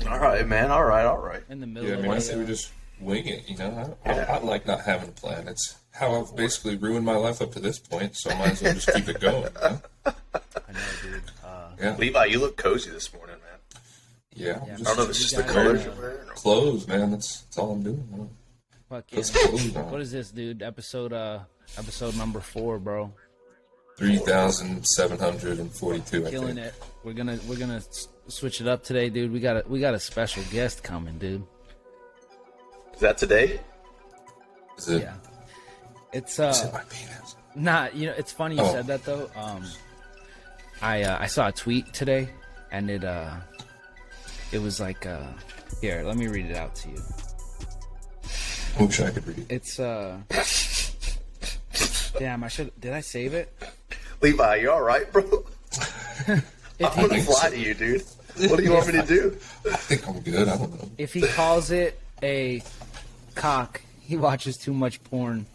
All right, man. All right, all right. In the middle Yeah, I of mean, I the say we just wing it, you know? Yeah. I like not having a plan. It's how I've basically ruined my life up to this point, so I might as well just keep it going, you know? I know, dude. Yeah. Levi, you look cozy this morning, man. Yeah, Yeah, I'm I just don't know if it's just the got colors it. you're wearing. Or... clothes, man. That's all I'm doing. Man. Fuck Put some yeah. clothes on. What is this, dude? Episode number 4, bro. 3,742, I Killing think. it. We're gonna switch it up today, dude. We got a special guest coming, dude. Is that today? Is it? Yeah. It's Is it my penis? not. You know, it's funny you said that though. I saw a tweet today, and it was like here. Let me read it out to you. I wish I could read. It's damn. Did I save it? Levi, you all right, bro? I'm gonna fly to you, dude. What do you want me to do? I think I'm good. I don't know. If he calls it a cock, he watches too much porn.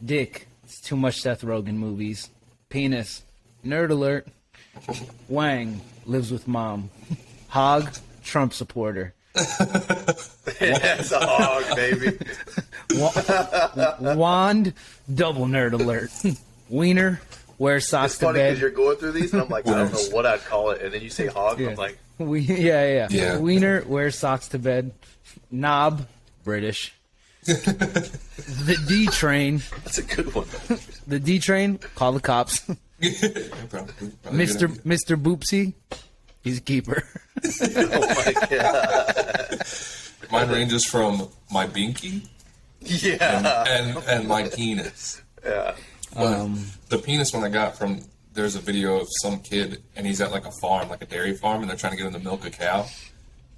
Dick, it's too much Seth Rogen movies. Penis, nerd alert. Wang, lives with mom. Hog, Trump supporter. It's a hog, baby. Wand, double nerd alert. Wiener, wears socks It's to funny because bed. you're going through these, and I'm like, I don't know what I'd call it, and then you say hog, and I'm like, Yeah. Wiener, wears socks to bed. Knob, British. The D train. that's a good one. The D train, call the cops. Probably Mr. Boopsy, he's a keeper. Oh my god. Mine ranges from my binky Yeah. and my penis. Yeah. The penis one I got from, there's a video of some kid and he's at like a farm, like a dairy farm, and they're trying to get him to milk a cow.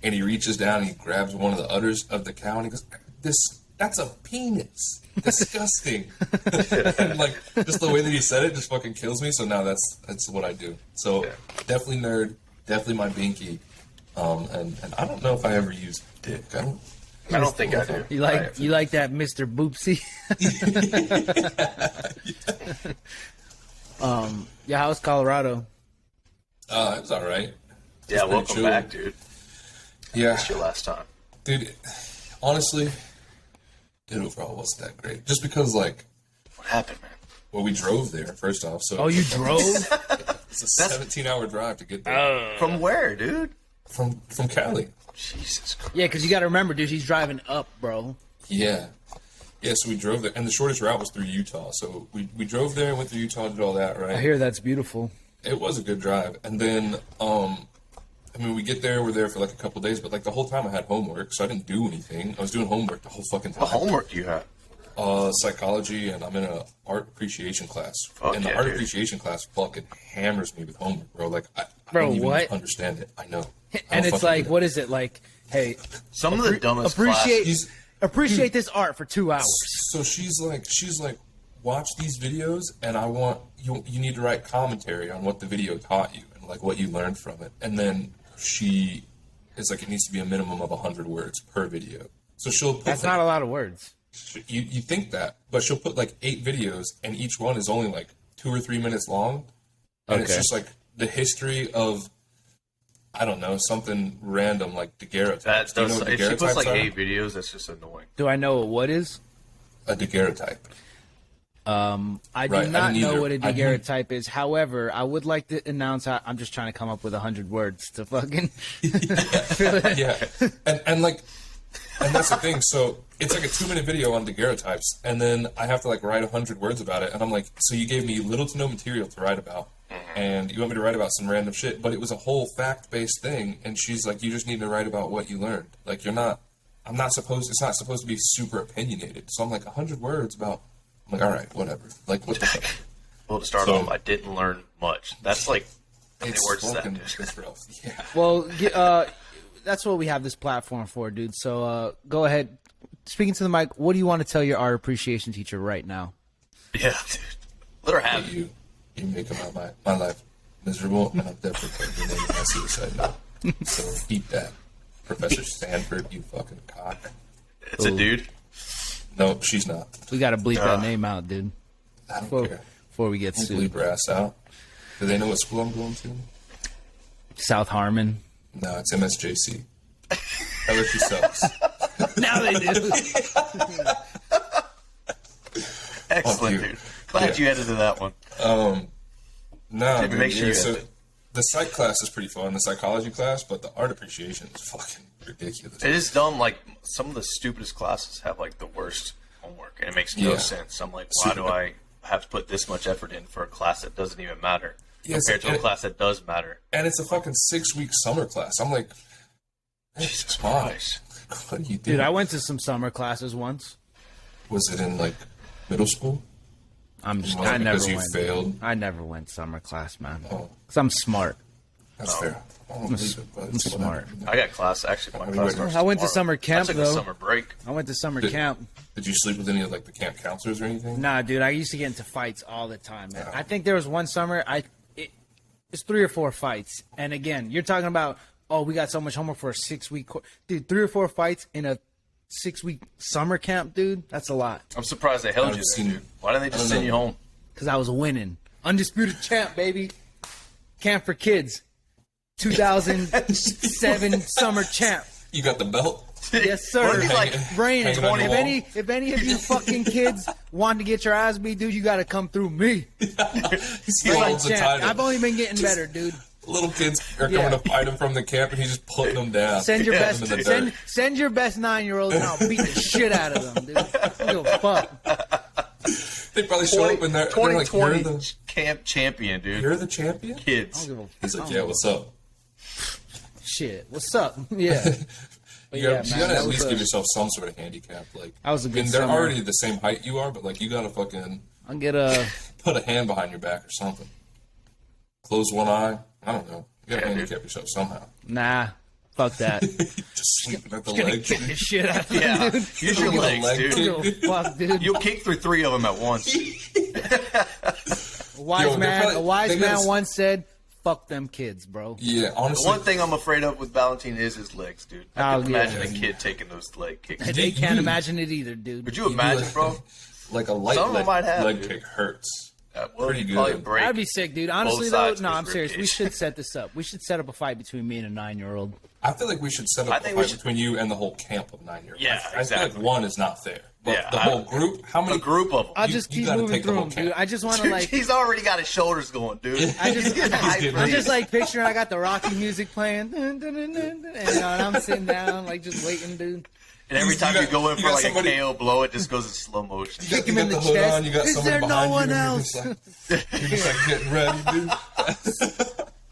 And he reaches down and he grabs one of the udders of the cow and he goes, that's a penis. Disgusting. And like just the way that he said it just fucking kills me. So now that's what I do. So definitely nerd, definitely my binky. And I don't know if I ever used dick. I don't think I do. You like that, Mr. Boopsy? Yeah, how's Colorado? It was all right. Yeah, pretty welcome chill. back, dude. Yeah, It's your last time. dude. Honestly, it overall wasn't that great. Just because, like, What happened, man? well, we drove there first off. So Oh, you drove? it's a 17-hour drive to get there From where, dude? from Cali. Jesus Christ. Yeah, because you got to remember, dude, he's driving up, bro. Yeah. Yeah, so we drove there, and the shortest route was through Utah. So we drove there, went through Utah, did all that, right? I hear that's beautiful. It was a good drive. And then, I mean, we get there, we're there for like a couple of days, but like the whole time I had homework, so I didn't do anything. I was doing homework the whole fucking time. What homework do you have? Psychology, and I'm in a art appreciation class. Fuck and the yeah, art dude. appreciation class fucking hammers me with homework, bro. Like, I Bro, don't even what? understand it. I know. I And don't it's fucking like, get it. what is it? Like, hey, Some of the dumbest appreciate classes. appreciate this art for 2 hours. So she's like, watch these videos, and I want you need to write commentary on what the video taught you and like what you learned from it. And then she is like, it needs to be a minimum of 100 words per video. So she'll put That's like, not a lot of words. you think that, but she'll put like 8 videos, and each one is only like 2 or 3 minutes long, and it's Okay. just like the history of, I don't know, something random like daguerreotypes. Do you know what If she puts like daguerreotypes are? 8 videos, that's just annoying. Do I know what wood is? A daguerreotype. I Right, do I not didn't know either. what a I didn't- daguerreotype is. However, I would like to announce I'm just trying to come up with 100 words to fucking fill it. Yeah, and that's the thing. So it's like a 2-minute video on daguerreotypes, and then I have to like write 100 words about it. And I'm like, so you gave me little to no material to write about, and you want me to write about some random shit, but it was a whole fact-based thing. And she's like, you just need to write about what you learned. Like, it's not supposed to be super opinionated. So I'm like, 100 words about. I'm like, all right, whatever. Like, what the fuck? Well, to start So- off, I didn't learn much. That's like, how many It's words is that? fucking dude? it's rough. Yeah. Well, that's what we have this platform for, dude. So go ahead. Speaking to the mic, what do you want to tell your art appreciation teacher right now? Yeah, dude. Let her have it. You make my life miserable, and I'm definitely putting your name in my suicide note. So eat that, Professor Stanford, you fucking cock. It's a dude. No, she's not. We got to bleep that name out, dude, I don't care. before we get Don't sued. bleep her ass out. Do they know what school I'm going to? South Harmon. No, it's MSJC. LSU sucks. Now they do. Excellent, dude. Glad you edited that one. No, Maybe make sure you so edit it. the psych class is pretty fun, the psychology class, but the art appreciation is fucking ridiculous. It is dumb. Like, some of the stupidest classes have, like, the worst homework, and it makes no sense. I'm like, why do I have to put this much effort in for a class that doesn't even matter compared to a class that does matter? And it's a fucking 6-week summer class. I'm like, Jesus Christ. what are you doing? Dude, I went to some summer classes once. Was it in, like, middle school? I never because you went. failed? I never went summer class, man. Oh. Because I'm smart. That's fair. I'm smart. I got class. Actually, my class starts I went to tomorrow. summer camp, I took though. a summer break. I went to summer camp. Did you sleep with any of, like, the camp counselors or anything? Nah, dude, I used to get into fights all the time, man. I think there was one summer, it's 3 or 4 fights. And again, you're talking about, oh, we got so much homework for a 6-week course. Dude, 3 or 4 fights in a 6-week summer camp, dude, that's a lot. I'm surprised they held you there, dude. Why didn't they just send you home? Because I was winning. Undisputed champ, baby. Camp for kids. 2007 summer champ. You got the belt? Yes, sir. Wasn't he like Brayden, hanging on the wall? if any of you fucking kids want to get your ass beat, dude, you got to come through me. He still Like holds the champ. title. I've only been getting better, dude. Little kids are coming to fight him from the camp, and he's just putting them down. Send your Putting them in best, the dirt. send your best 9-year-olds, and I'll beat the shit out of them, dude. I don't give a fuck. They probably show up and they're like, 2020 you're the, camp champion, dude. you're the champion? Kids. He's like, yeah, what's up? Shit, what's up? Yeah. But You gotta that at was least a- give yourself some sort of handicap. Like, That was a I good mean, they're summer. already the same height you are, but like, you gotta fucking I'll get a. put a hand behind your back or something. Close one eye. I don't know. You gotta Yeah, handicap yourself somehow. Nah, fuck that. Just sleeping at the Gonna leg. kick the shit out of them, Yeah. dude. Use your Give a legs, leg dude. kick. I don't give a fuck, dude. You'll kick through 3 of them at once. A wise Yo, man, probably- a wise they man gotta- once said, "Fuck them kids, bro." Yeah, The honestly. one thing I'm afraid of with Valentine is his legs, dude. I Oh, can yeah. imagine a kid taking those leg kicks. They can't imagine it either, dude. Could you imagine, bro? Like a light Some of them might have, leg dude. kick hurts. Well, Pretty you'd probably good. break. That'd be sick, dude. Honestly, both though, sides no, of I'm his serious. We ribcage. should set this up. We should set up a fight between me and a 9-year-old. I feel like we should set up I a think we fight should- between you and the whole camp of 9-year-olds. Yeah, I feel exactly. like one is not fair. But Yeah, the whole group, how many? A group of them. I'll You- just you keep gotta moving take the through whole them, dude. camp. I just want to like. He's already got his shoulders going, dude. I just, He's getting hyped. I'm just like picturing I got the Rocky music playing, dun, dun, dun, dun, dun, and I'm sitting down like just waiting, dude. And every time you go in you for got like somebody- a KO blow, it just goes in slow motion. Kick him you in got the hood chest. on, you got Is somebody there no behind one you, else? You're just like getting ready, dude.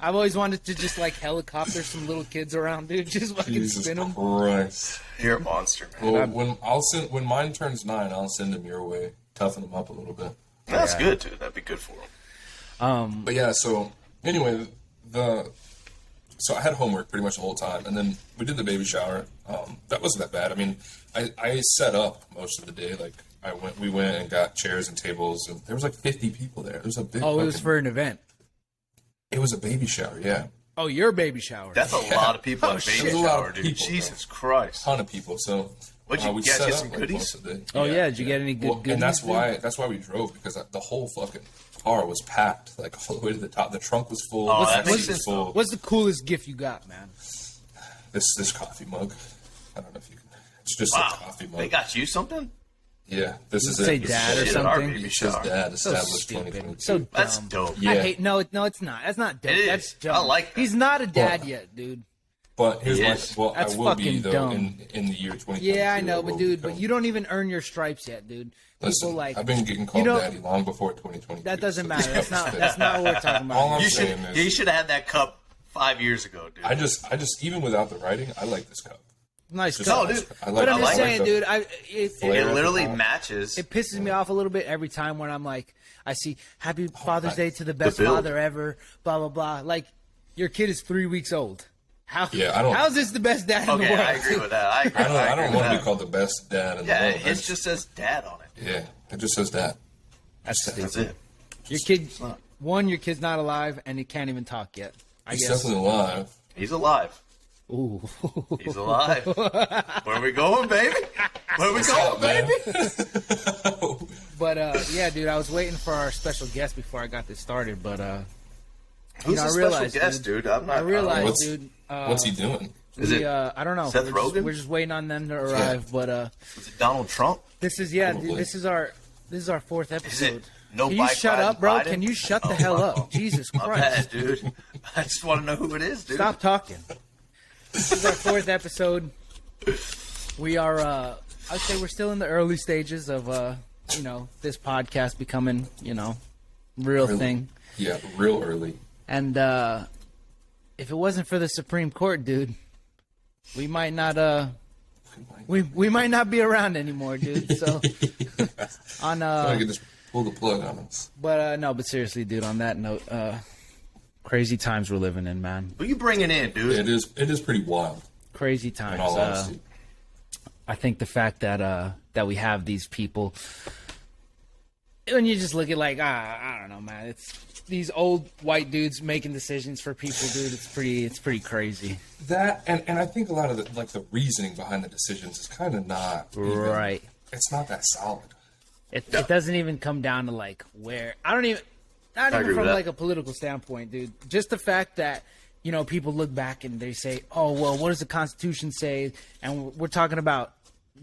I've always wanted to just like helicopter some little kids around, dude. Just fucking Jesus spin them. Christ. You're a monster, man. Well, when mine turns 9, I'll send him your way, toughen him up a little bit. That's good, dude. That'd be good for him. But yeah, so anyway, so I had homework pretty much the whole time, and then we did the baby shower. That wasn't that bad. I mean, I set up most of the day. Like we went and got chairs and tables, and there was like 50 people there. It was a big. Oh, it was fucking- for an event. It was a baby shower, yeah. Oh, your baby shower. That's a lot of people at a baby There's a lot shower, of dude. people, Jesus Christ. Ton of people. So What'd you we get? set You up, some like, goodies? most of the- Oh, yeah, did you get any good goodies, And that's dude? why we drove, because the whole fucking car was packed, like all the way to the top. The trunk was full. Oh, the that seat makes was sense, full. What's the coolest gift you got, man? This coffee mug. I don't know if you can. It's just Wow. a coffee mug. They got you something? Yeah, this is say it. This dad is or it. Our something? baby It says shower. dad So established stupid. 2022. So dumb. That's dope. Yeah. I hate. No, it's not. That's not dope. It is. That's dumb. I like that. He's not a dad Well, yet, dude. But here's It my is. well, That's I will be fucking though dumb. in the year 2022. Yeah, I know, I but will dude, become- but you don't even earn your stripes yet, dude. People Listen, like I've been getting called you know, daddy long before 2020. That doesn't matter. That's not what we're talking All about. I'm You should saying is, you should have had that cup 5 years ago, dude. I just even without the writing, I like this cup. Nice Just- cup. No, dude. I like But I'm I just like saying, the dude. it flavor of literally the cup. matches. It pisses me off a little bit every time when I'm like, I see Happy Father's Day to the best build. father ever, blah blah blah. Like, your kid is 3 weeks old. How? Yeah, I don't- How's this the best dad in the Okay, world? I agree with that. I agree. I don't agree want with to be that. called the best dad in Yeah, the world. it just says dad on it. Yeah, it just says dad. That's That's stupid. it. Your kid, your kid's not alive, and he can't even talk yet. I He's guess. definitely alive. He's alive. Ooh. He's alive. Where we going, baby? Where we going, man? baby? But yeah, dude, I was waiting for our special guest before I got this started, but Who's I the realized, special guest, dude? I'm not. I realized, What's- dude. What's he doing? Is it I don't know. Seth Rogen? We're just waiting on them to arrive. But is it Donald Trump? this is this is our fourth episode. No Can you bike shut riding up, bro? Biden? Can you shut the hell up? Jesus My Christ. bad, dude. I just want to know who it is, dude. Stop talking. This is our fourth episode. We are, I'd say we're still in the early stages of, this podcast becoming, real thing. Yeah, real early. And if it wasn't for the Supreme Court, dude, we might not, we might not be around anymore, dude. So, I can just pull the plug on us. But seriously, dude, on that note, crazy times we're living in, man. Who you bringing in, dude? It is pretty wild. Crazy times. In all honesty. I think the fact that we have these people, when you just look at I don't know, man, it's these old white dudes making decisions for people, dude. It's pretty crazy. That and I think a lot of the reasoning behind the decisions is kind of not right. It's not that solid. It doesn't even come down to where not even from a political standpoint, dude. Just the fact that people look back and they say, "Oh, well, what does the Constitution say?" And we're talking about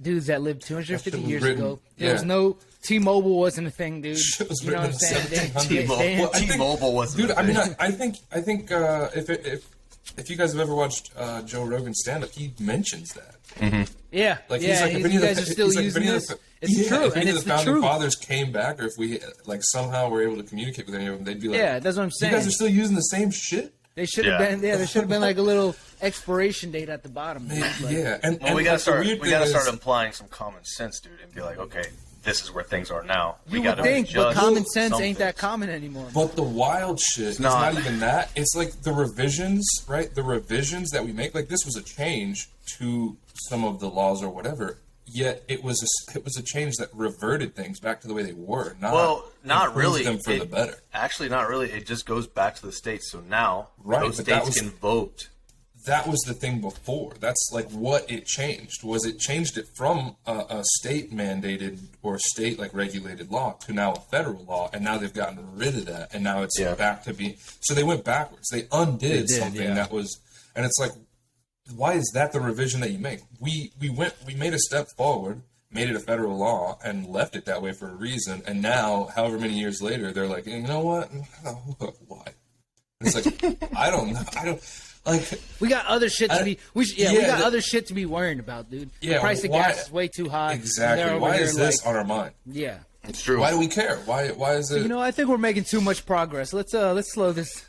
dudes that lived 250 years ago. There was no T-Mobile wasn't a thing, dude. You know what I'm saying? T-Mobile wasn't. Dude, I mean, I think if you guys have ever watched Joe Rogan's stand-up, he mentions that. Mm-hmm. Yeah, he's like, if you guys are still using this. It's true, if any and of the founding fathers came back, or if we somehow were able to communicate with any of them, they'd be like, "Yeah, that's what I'm saying." You guys are still using the same shit. They should have been. Yeah, there should have been a little expiration date at the bottom. And we gotta start. We gotta start implying some common sense, dude, and be like, okay, this is where things are now. You would think, but common sense ain't that common anymore. But the wild shit is not even that. It's like the revisions, right? The revisions that we make. Like this was a change to some of the laws or whatever. Yet it was a change that reverted things back to the way they were. Not really. Them for the better. Actually, not really. It just goes back to the states. So now those states can vote. That was the thing before. That's what it changed. It changed it from a state mandated or state regulated law to now a federal law, and now they've gotten rid of that, and now it's back to be. So they went backwards. They undid something that was, and it's like, why is that the revision that you make? We made a step forward, made it a federal law, and left it that way for a reason. And now, however many years later, they're like, you know what? Why? And it's like, I don't know. We got other shit to be. We got other shit to be worrying about, dude. Yeah, the price of gas is way too high. Exactly. Why is this on our mind? Yeah, it's true. Why do we care? Why is it? I think we're making too much progress. Let's slow this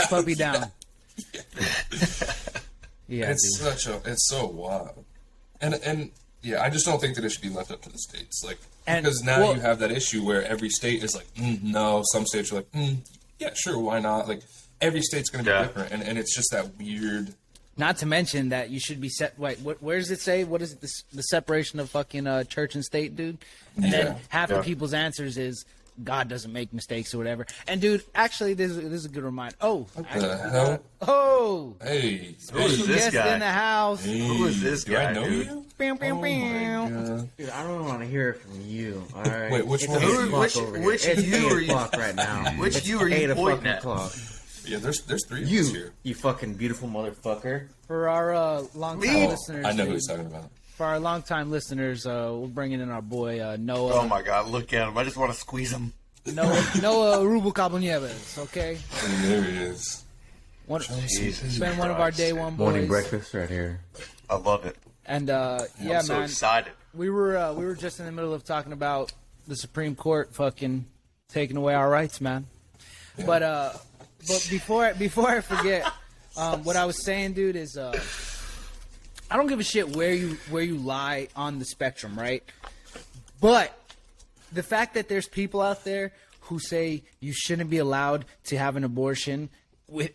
puppy down. Yeah, it's so wild, and yeah, I just don't think that it should be left up to the states, because now you have that issue where every state is like, no, some states are like, yeah, sure, why not? Every state's going to be different, and it's just that weird. Not to mention that you should be set. Wait, where does it say? What is it? The separation of fucking church and state, dude. And then half of people's answers is God doesn't make mistakes or whatever. And dude, actually, this is a good reminder. Oh, what the hell? Oh, hey, who is this guy in the house? Hey, who is this guy? I know you? Bam, bam, bam. Dude, I don't want to hear it from you. All right. Wait, which one? Which you are you? Right now. Which you are you pointing at? Yeah, there's three of us here. You fucking beautiful motherfucker. For our long-time listeners, I know who he's talking about. For our long-time listeners, we're bringing in our boy Noah. Oh my God, look at him! I just want to squeeze him. Noah Rubo Cabo Nieves, okay? And there he is. He's been one of our day one boys. Morning breakfast right here. I love it. And I'm so excited. We were just in the middle of talking about the Supreme Court fucking taking away our rights, man. Yeah. But before I forget, what I was saying, dude, is I don't give a shit where you lie on the spectrum, right? But the fact that there's people out there who say you shouldn't be allowed to have an abortion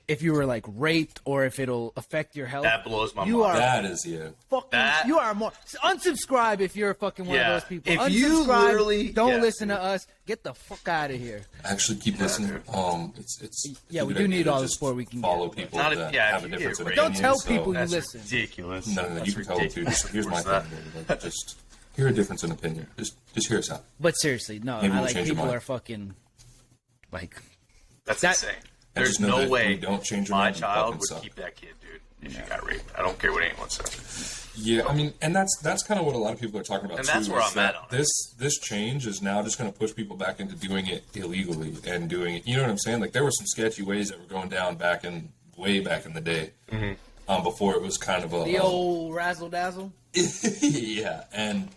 if you were raped or if it'll affect your health, that blows my mind. That is you are more unsubscribe if you're fucking one of those people. If unsubscribe, you literally don't listen to us. Get the fuck out of here. Actually, keep listening. It's we do need all the support we can follow get. people that have a difference of opinion. Don't tell people you listen. Ridiculous. No, you can tell them too. Here's my thing. Just hear a difference in opinion. Just hear us out. But seriously, no. People are fucking That's insane. There's no way don't change your my mind, child would keep that kid, dude. if she got raped. I don't care what anyone says. Yeah, I mean, and that's kind of what a lot of people are talking about, And too. that's where is I'm at on it. This change is now just going to push people back into doing it illegally and doing it. You know what I'm saying? Like, there were some sketchy ways that were going down way back in the day. Before it was kind of the old razzle dazzle. yeah, and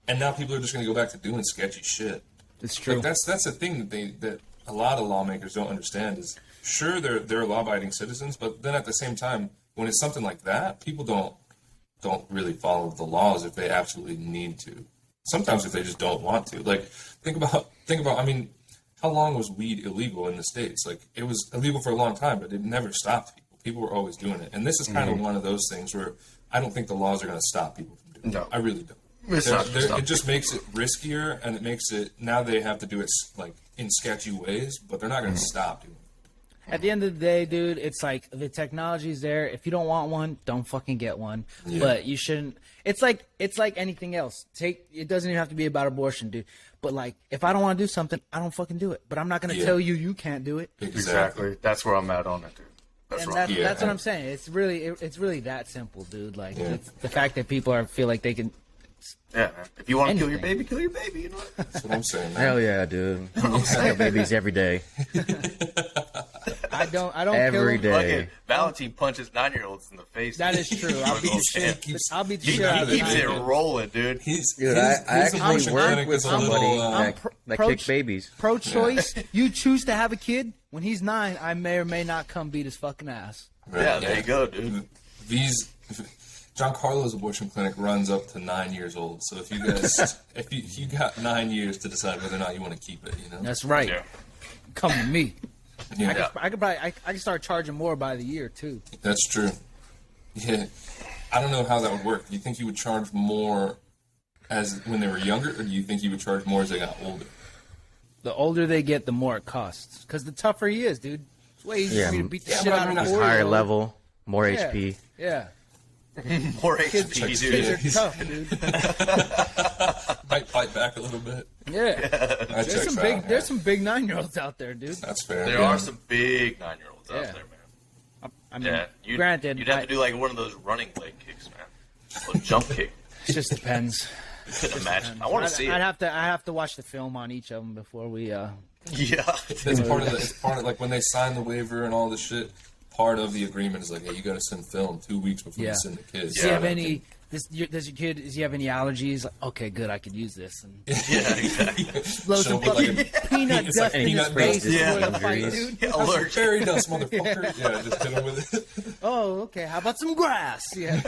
now people are just going to go back to doing sketchy shit. It's true. Like, that's the thing that a lot of lawmakers don't understand is, sure, they're law-abiding citizens, but then at the same time, when it's something like that, people don't really follow the laws if they absolutely need to. Sometimes if they just don't want to. Like, think about. I mean, how long was weed illegal in the States? Like, it was illegal for a long time, but it never stopped people. People were always doing it, and this is kind of one of those things where I don't think the laws are going to stop people from doing it. No. I really don't. It just makes it riskier, and it makes it now they have to do it like in sketchy ways, but they're not going to stop doing it. At the end of the day, dude, it's like the technology's there. If you don't want one, don't fucking get one. Yeah. But you shouldn't. It's like anything else. It doesn't even have to be about abortion, dude. But like, if I don't want to do something, I don't fucking do it. But I'm not going to tell you can't do it. Exactly. That's where I'm at on it, dude. That's what I'm saying. It's really that simple, dude. Like, it's the fact that people feel like they can. Yeah, man. If you want to kill your Anything. baby, kill your baby. You know. That's what I'm saying. Man. Hell yeah, dude. I kill babies every day. I don't Every kill them. day. Fucking Valentine punches 9-year-olds in the face. That is true. I'll beat the shit. I'll beat the He shit out of keeps it them. rolling, dude. Dude, I actually work with somebody I'm that pro- kicks babies. Pro-choice. You choose to have a kid. When he's 9, I may or may not come beat his fucking ass. Yeah, there you go, dude. John Carlo's abortion clinic runs up to 9 years old. So if you guys, if you got 9 years to decide whether or not you want to keep it, you know. That's right. Yeah. Come to me. Yeah, I could start charging more by the year too. that's true. Yeah, I don't know how that would work. Do you think you would charge more as when they were younger, or do you think you would charge more as they got older? The older they get, the more it costs. Because the tougher he is, dude. It's way easier for me to beat the shit out of a 4-year-old. Higher level, more Yeah. HP. Yeah. More Kids, HP, kids dude. are tough, dude. Might fight back a little bit. Yeah. That checks There's some out, big yeah. there's some big 9-year-olds out there, dude. That's fair. There are some big 9-year-olds out Yeah. there, man. I mean, Yeah, granted, you'd have to do like one of those running leg kicks, man. A jump kick. it just depends. Couldn't imagine. I want to see I it. have to watch the film on each of them before we. Yeah. It's part of like when they sign the waiver and all this shit. Part of the agreement is like, hey, you got to send film 2 weeks before Yeah. you send the kids. Does he have any? Does your kid? Does he have any allergies? Like, okay, good. I could use this. And Yeah, exactly. blow Show some him like fucking peanut it's like dust in his peanut face dust. before Yeah. the fight, Injuries. dude. Allergic. fairy dust, motherfucker. Yeah, just hit him with it. Oh, okay. How about some grass? Yeah.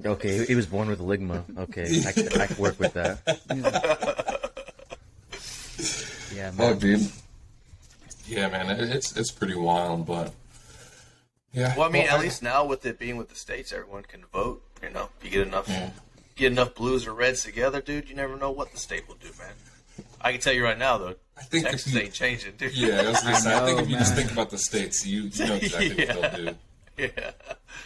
Okay, he was born with ligma. Okay, I can work with that. Yeah, Oh, man. dude. Yeah, man, it's pretty wild, but yeah. Well, I mean, at least now with it being with the states, everyone can vote. You know, if you get enough blues or reds together, dude, you never know what the state will do, man. I can tell you right now, though, I think if Texas you- ain't changing, dude. Yeah, I was gonna say, I think know, if you just man. think about the states, you know exactly what they'll do. Yeah.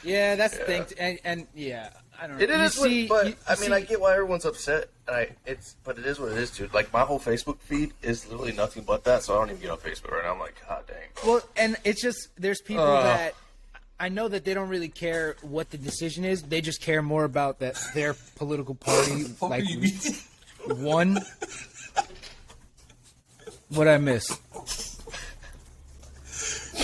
Yeah, that's the thing. And yeah, I don't know. It is, but I mean, see- I get why everyone's upset, and but it is what it is, dude. Like my whole Facebook feed is literally nothing but that, so I don't even get on Facebook right now. I'm like, God dang. Bro. Well, and it's just there's people that I know that they don't really care what the decision is. They just care more about that their political party Fuck like are you eating? won. What I miss?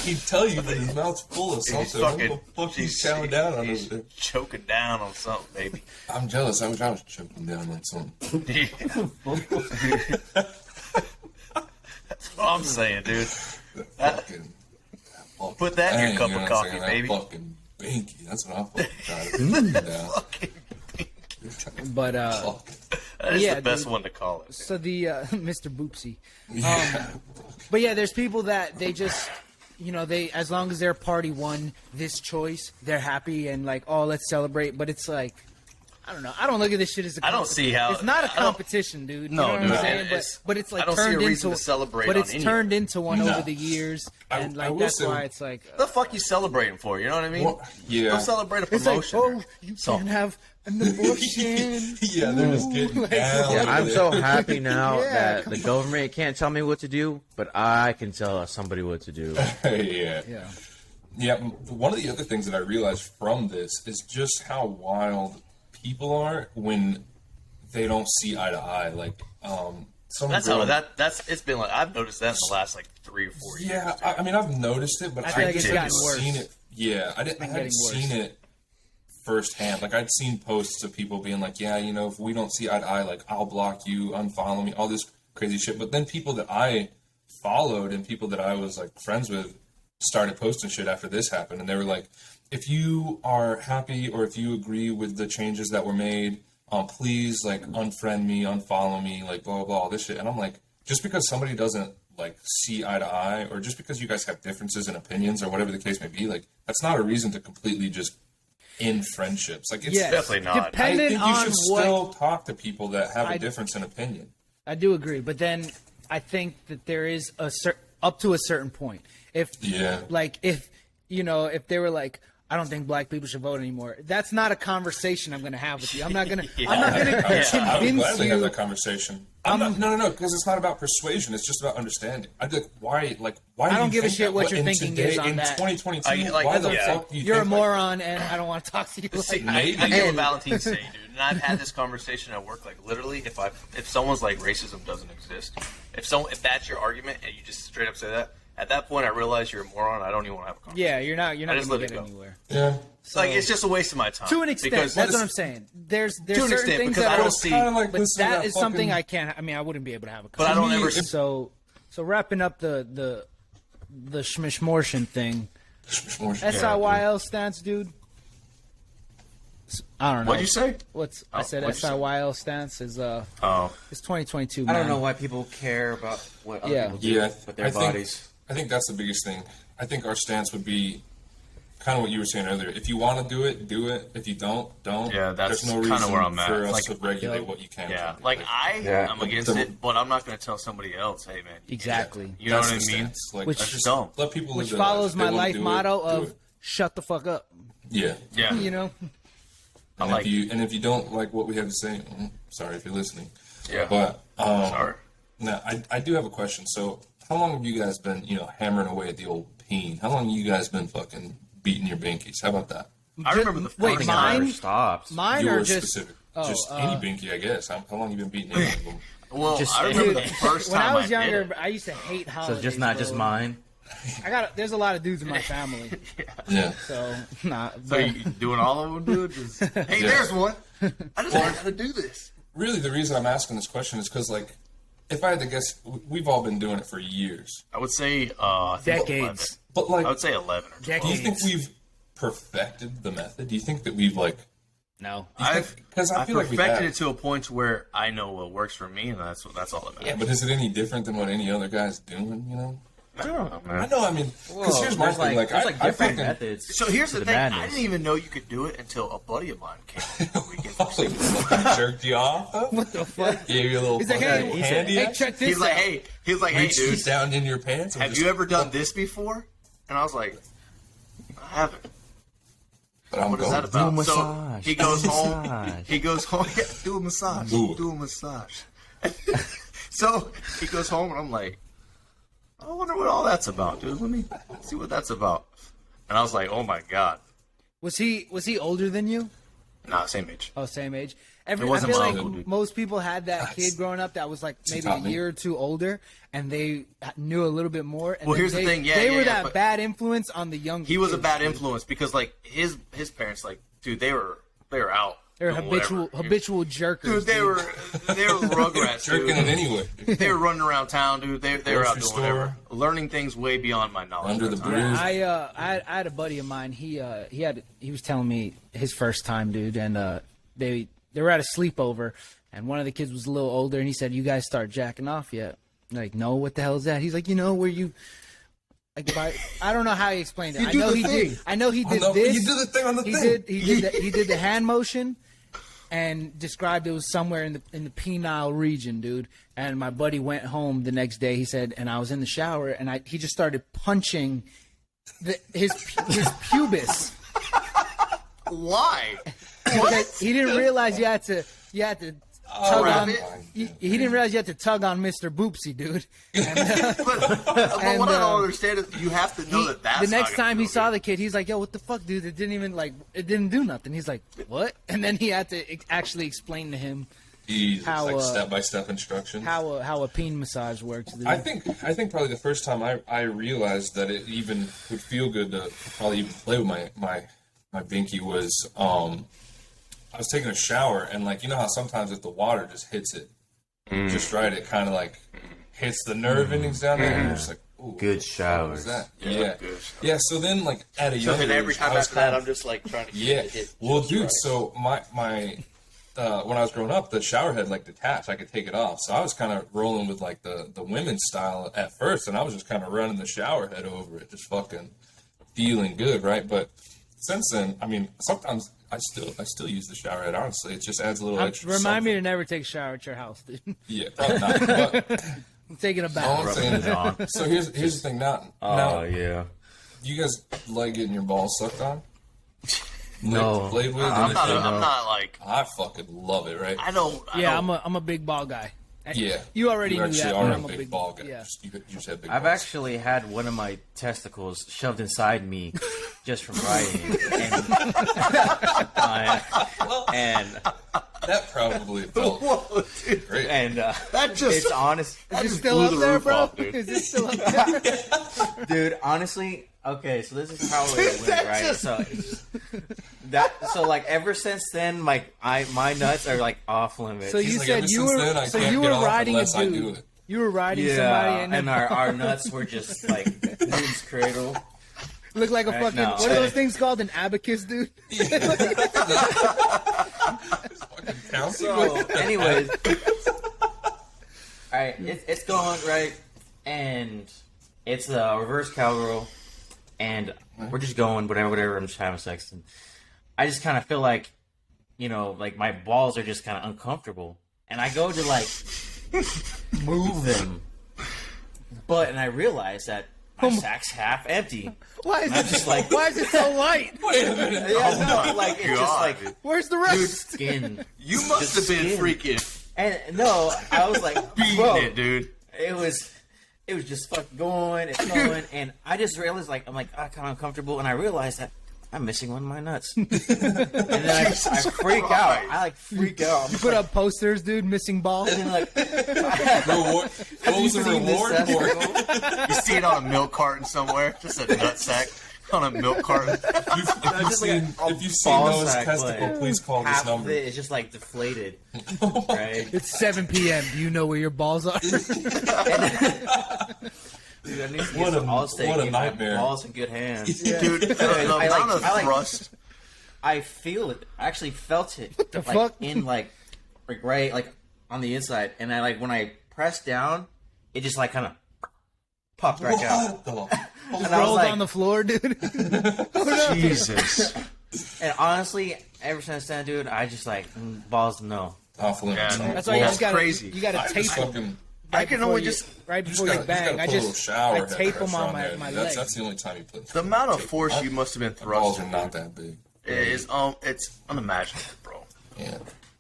He'd tell you that his mouth's full of He's something. What the fuck he's chowing down on he's over there? choking down on something, baby. I'm jealous. I wish I was choking down on something. That's what I'm saying, dude. Fucking, Put that in your dang, cup you know of what I'm coffee, saying? That baby. Fucking binky. That's what I'm fucking trying to down. But That is Yeah, the best dude. one to call it. so the Mr. Boopsy. But yeah, there's people that they just, they as long as their party won this choice, they're happy and like, oh, let's celebrate. But it's like, I don't know. I don't look at this shit as a. I don't see how- It's not a I don't- competition, dude. No, you know what dude, I'm saying? it's- But it's like I don't see a turned reason into to celebrate But on it's any turned of it. into one No. over the years, and I like will that's say- why it's like. What the fuck you celebrating for? You know what I mean? Well, yeah. Go celebrate a It's like, promotion. oh, you can't have an abortion. Yeah, they're just getting Like, down. yeah, I'm so happy now Yeah, that come the government can't tell me what to do, but I can tell somebody what to do. yeah. Yeah. Yeah, one of the other things that I realized from this is just how wild people are when they don't see eye to eye. Like, that's it's been like I've noticed that in the last like 3 or 4 years. Yeah, I mean, I've noticed it, but I feel like it's gotten worse. Seen it. Yeah, I hadn't seen it firsthand. Like, I'd seen posts of people being like, yeah, you know, if we don't see eye to eye, like, I'll block you, unfollow me, all this crazy shit. But then people that I followed and people that I was like friends with started posting shit after this happened, and they were like, if you are happy or if you agree with the changes that were made, please like unfriend me, unfollow me, like blah blah blah, all this shit. And I'm like, just because somebody doesn't like see eye to eye, or just because you guys have differences in opinions or whatever the case may be, like that's not a reason to completely just end friendships. Like, it's definitely not. Dependent I think you on should still talk to people that have a difference in opinion. I do agree, but then I think that there is up to a certain point. If you know, if they were like, I don't think black people should vote anymore, that's not a conversation I'm going to have with you. I'm not going to convince I would gladly you. have that conversation. No, because it's not about persuasion. It's just about understanding. I'd be like, why? I don't give a shit what you're thinking is on in that. 2022, why the fuck do you You're a think moron, and I don't want to talk to you. I get what Valentine's saying, dude. And I've had this conversation at work. Like, literally, if someone's like racism doesn't exist, if that's your argument and you just straight up say that, at that point I realize you're a moron. I don't even want to have a conversation. Yeah, you're not going to get anywhere. Yeah. So, like, it's just a waste of my time. To an extent, that's what I'm saying. There's certain things that I don't see. Like, but that is something I can't. I mean, I wouldn't be able to have a But I don't ever. So wrapping up the Schmishmortion thing. SIYL stance, dude. I don't know. What'd you say? I said SIYL stance is it's 2022. I don't know why people care about what other people do with their bodies. I think that's the biggest thing. I think our stance would be kind of what you were saying earlier. If you want to do it, do it. If you don't. Yeah, that's There's no kind of reason where I'm at. for us to regulate what you can. Yeah, like I'm against it, but I'm not going to tell somebody else, hey man. Exactly. You know what I mean? Like, Which just don't. let people live Which their follows lives. If they my wanna life do it, motto do of it. shut the fuck up. Yeah. You know. If you don't like what we have to say, sorry if you're listening. Yeah. But sorry. Now I do have a question. So how long have you guys been, hammering away at the old peen? How long have you guys been fucking beating your binkies? How about that? I remember the Wait, first mine? time. Stopped. Mine Your are just specific, just any binky, I guess. How long have you been beating any of them? Well, I remember the first when time I was did younger, it. I used to hate So holidays. it's just not bro. just mine. There's a lot of dudes in my family, Yeah. so nah. So But you doing all of them, dude? Just, hey, there's one. I just learned how to do this. Really, the reason I'm asking this question is because, like, if I had to guess, we've all been doing it for years. I would say I think decades. 11. But, like, I would say 11 or 12. do you Decades. think we've perfected the method? Do you think that we've, like... No. Because I feel like we perfected have. it to a point where I know what works for me, and that's all that matters. Yeah, but is it any different than what any other guy's doing, I don't know, man. I know, I mean, because here's my thing. Like, there's I different fucking... methods. So here's to the thing. I madness. didn't even know you could do it until a buddy of mine came. fucking jerked you off? What the fuck? Gave you a little He's like, fucking hey, handy hey, action? check this He's like, out. hey, Reached dude, down in your pants? and have just- you ever done this before? And I was like, I haven't. But I'm What is going. that about? Do a So massage. he goes Do a home. massage. He goes home. Yeah, do a massage. Do a massage. So he goes home, and I'm like, I wonder what all that's about, dude. Let me see what that's about. And I was like, oh my god. Was he older than you? Nah, same age. Oh, same age. It I wasn't feel my like uncle, dude. most people had that kid growing up that was like maybe a taught me. year or two older, and they knew a little bit more. And Well, then here's the thing. they were Yeah, that but bad influence on the young. he was a kids, bad dude. influence because like his parents, like, dude, they were out. They're doing habitual jerkers. Dude, they were rugrats, Jerking dude. it anyway. They were running around town, dude. They were out Grocery doing store. whatever, learning things way beyond my knowledge. Under the at time. bridge. I had a buddy of mine. He was telling me his first time, dude, and they were at a sleepover, and one of the kids was a little older, and he said, "You guys start jacking off yet?" I'm like, no, what the hell is that? He's like, where you. Like, I don't know how he explained it. You I do know the he thing. did. I know he did no, this. you did the thing on the he thing. He did the hand motion, and described it was somewhere in the penile region, dude. And my buddy went home the next day. He said, and I was in the shower, and he just started punching his pubis. Why? Because he didn't realize you had to tug grab on. it? he didn't realize you had to tug on Mr. Boopsy, dude. And, But what I don't understand is you have to know that's the next not gonna time he feel saw good. the kid, he's like, "Yo, what the fuck, dude? It didn't do nothing." He's like, "What?" And then he had to actually explain to him Jesus, How, like step-by-step instructions. how a peen massage works. Dude. I think probably the first time I realized that it even would feel good to probably even play with my binky was I was taking a shower, and like, you know how sometimes if the water just hits it just right, it kind of like hits the nerve endings down there, and you're just like, ooh, Good what showers. was that? Yeah, Yeah. good. So then, like, at a So young then every age, time I was after that, kinda- I'm just like trying to get yeah. it to hit. Well, just dude, right. so my when I was growing up, the shower head like detached. I could take it off. So I was kind of rolling with like the women's style at first, and I was just kind of running the shower head over it, just fucking feeling good, right? But since then, I mean, sometimes I still use the shower head. Honestly, it just adds a little extra. Remind me something. to never take a shower at your house, dude. Yeah, probably not. But I'm taking a all bath. I'm saying, on. so here's the thing. Now, Oh yeah. you guys like getting your balls sucked on? No. Played with? I'm not. anything? I'm not like. I fucking love it, right? I don't. Yeah, I'm a big ball guy. Yeah. You already you knew actually that, are but a I'm a big big ball guy. yeah. You just have big I've balls. actually had one of my testicles shoved inside me just from riding, and That probably felt Whoa, dude. great. That just. it's honest, That Is it just still blew up the there, roof bro? off, dude. Is it still up there? dude. Honestly, okay. So this is how it went, That right? just- So like ever since then, my nuts are like off limits. So you like, said ever you since then, I were so can't you get were off riding a unless I do dude. it. You were riding somebody yeah, and our nuts were just like dude's cradle. looked like a Right, fucking no. what are those things called? An abacus, dude? So, anyways, alright, it's going right, and it's a reverse cowgirl, and we're just going whatever. I'm just having sex, and I just kind of feel like, you know, like my balls are just kind of uncomfortable, and I go to like move them, and I realize that my sack's half empty. Why is I'm it just like, why is it so light? Wait a minute. yeah, no, like it's just God, like dude. Where's the rest? skin. You must have been skin. freaking And no, I was like, beating bro, it, dude. it was just fucking going, it's going, and I just realized, like, I'm like, I kind of uncomfortable, and I realized that I'm missing one of my nuts. And then I freak out. I like freak out. You put up posters, dude, missing balls. And like, Reward. What was the seen this reward for it? testicle? You see it on a milk carton somewhere, just a nut sack on a milk carton. If you've seen ball Noah's sack, testicle, like, please call this half of number. it is just like deflated, right? It's 7 p.m. Do you know where your balls are? Dude, I need to get What a- some Allstate. what a Get my nightmare. balls in good hands. Dude, the I amount like- of I like- thrust. I feel it. I actually felt it. What the like, fuck? In like right like on the inside, and I like when I pressed down, it just like kind of popped back out. What the? And I was Rolled like, on the floor, dude. Jesus. and honestly, ever since then, dude, I just like balls no. Off limits. Yeah, That's why you Well, just gotta crazy. you gotta I tape just them fucking. I can before only you- just right You just before you gotta bang. put I a little just shower I head tape them pressure on there, my dude. legs. That's the only time you put the amount of force you must have been My balls thrusting are not that big. is it's unimaginable, bro. Yeah.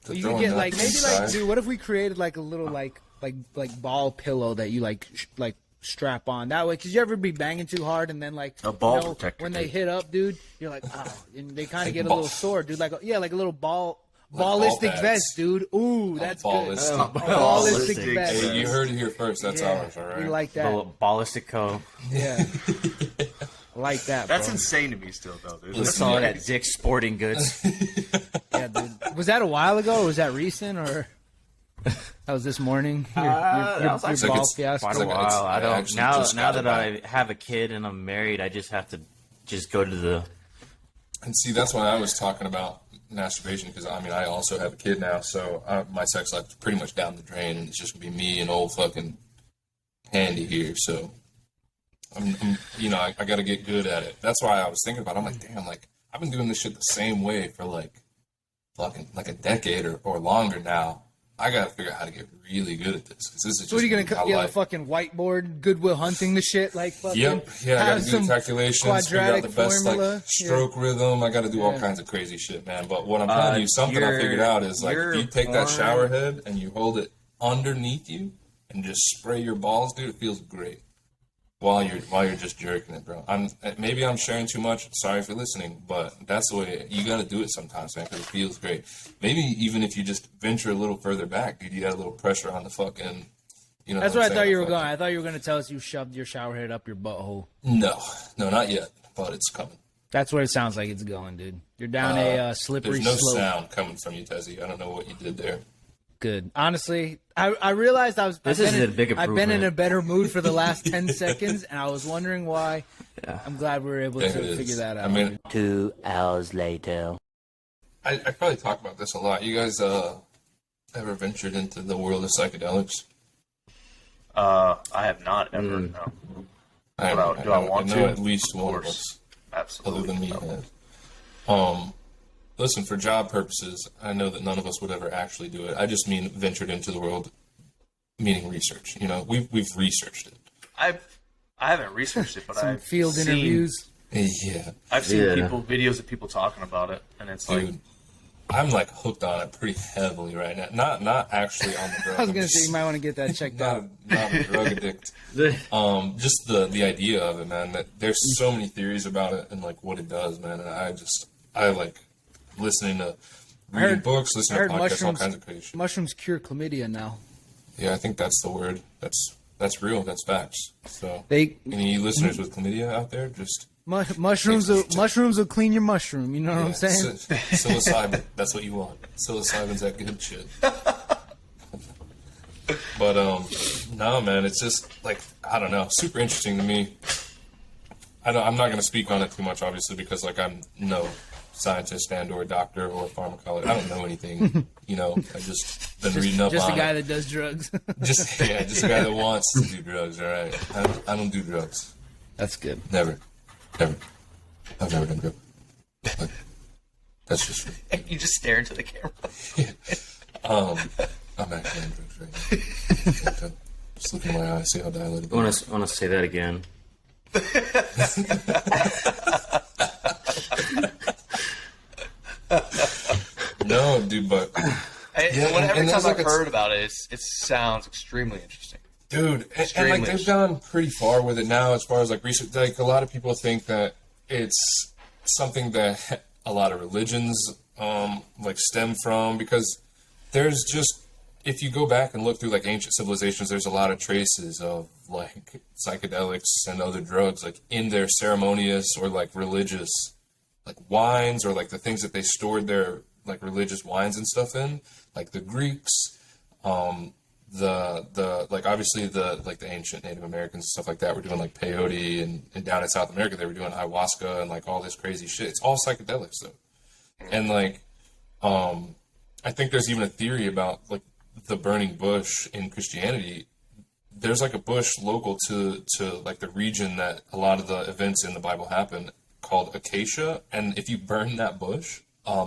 You could get like maybe like dude. What if we created like a little like ball pillow that you like strap on that way? Because you ever be banging too hard and then like A ball you know, protector, when they dude. hit up, dude, you're like oh, and they kind of Like get a ball- little sore, dude. Like like a little ball ballistic pads. vest, dude. Ooh, that's ballistic. good. Oh, Ballistic ballistic vest. Hey, you heard it here first. That's Yeah, ours, all right? we like that. Ballistic Co. Yeah, I like that. That's bro. insane to me still, though, dude. We That's saw it at crazy. Dick's Sporting Goods. Yeah, dude. Was that a while ago? Or was that recent or? That was this morning. That was like ball it's fiasco. Quite a like while. it's- I I don't actually now. just Now got that it I have a kid and I'm married, I just have to just go to the. And see, that's why I was talking about masturbation, because I mean, I also have a kid now, so my sex life is pretty much down the drain, and it's just gonna be me and old fucking Handy here. So, I'm you know, I got to get good at it. That's why I was thinking about it. I'm like, damn, like I've been doing this shit the same way for like fucking like a decade or longer now. I got to figure out how to get really good at this, because this is just So what are you gonna my get a life. fucking whiteboard, Goodwill Hunting the shit, like fucking Yep. Yeah, I got have to do some the calculations, figure out quadratic the best formula. like stroke rhythm. I got to do all Yeah. kinds of crazy shit, man. But what I'm telling you, something I your- figured out is like your if you take that porn- shower head and you hold it underneath you and just spray your balls, dude, it feels great. While you're just jerking it, bro. Maybe I'm sharing too much. Sorry for listening, but that's the way you got to do it sometimes, man, because it feels great. Maybe even if you just venture a little further back, dude, you got a little pressure on the fucking, you know. That's where I thought you were going. I thought you were going to tell us you shoved your shower head up your butthole. No, not yet, but it's coming. That's where it sounds like it's going, dude. You're down a slippery There's no slope. sound coming from you, Tezzy. I don't know what you did there. Good. Honestly, I realized I've been in a better mood for the last 10 seconds, and I was wondering why. Yeah. I'm glad we were able to figure that out. I mean, 2 hours later. I probably talk about this a lot. You guys ever ventured into the world of psychedelics? I have not ever. No. Do I want to? At least one of us, absolutely, other than me, has. Listen, for job purposes, I know that none of us would ever actually do it. I just mean ventured into the world, meaning research. You know, we've researched it. I haven't researched it, but I've field seen interviews. Yeah, I've seen videos of people talking about it, and it's dude, like I'm like hooked on it pretty heavily right now. Not actually on the drug. I was gonna say you might want to get that checked out. Not a drug addict. Just the idea of it, man. That there's so many theories about it and like what it does, man. And I like listening to reading books, listening to podcasts, all kinds of crazy shit. Mushrooms cure chlamydia now. Yeah, I think that's the word. That's real. That's facts. So any listeners with chlamydia out there, just mushrooms will clean your mushroom. You know what I'm saying? Psilocybin. That's what you want. Psilocybin's that good shit. But no, man, it's just like I don't know, super interesting to me. I'm not going to speak on it too much, obviously, because like I'm no scientist and or doctor or pharmacologist. I don't know anything. You know, I just been reading up on it. Just a guy that does drugs. just a guy that wants to do drugs. All right, I don't do drugs. That's good. Never. I've never done drugs. But that's just true. You just stare into the camera. Yeah. I'm actually on drugs right now. Just look in my eyes, see how dilated. I want to say that again. No, dude, but every time I've heard about it, it sounds extremely interesting. Dude, and like they've gone pretty far with it now as far as like research. Like a lot of people think that it's something that a lot of religions like stem from, because there's just, if you go back and look through like ancient civilizations, there's a lot of traces of like psychedelics and other drugs like in their ceremonious or like religious like wines, or like the things that they stored their like religious wines and stuff in, like the Greeks, the like obviously the like the ancient Native Americans and stuff like that were doing like peyote, and down in South America they were doing ayahuasca and like all this crazy shit. It's all psychedelics though. And like I think there's even a theory about like the burning bush in Christianity. There's like a bush local to like the region that a lot of the events in the Bible happen, called acacia, and if you burn that bush,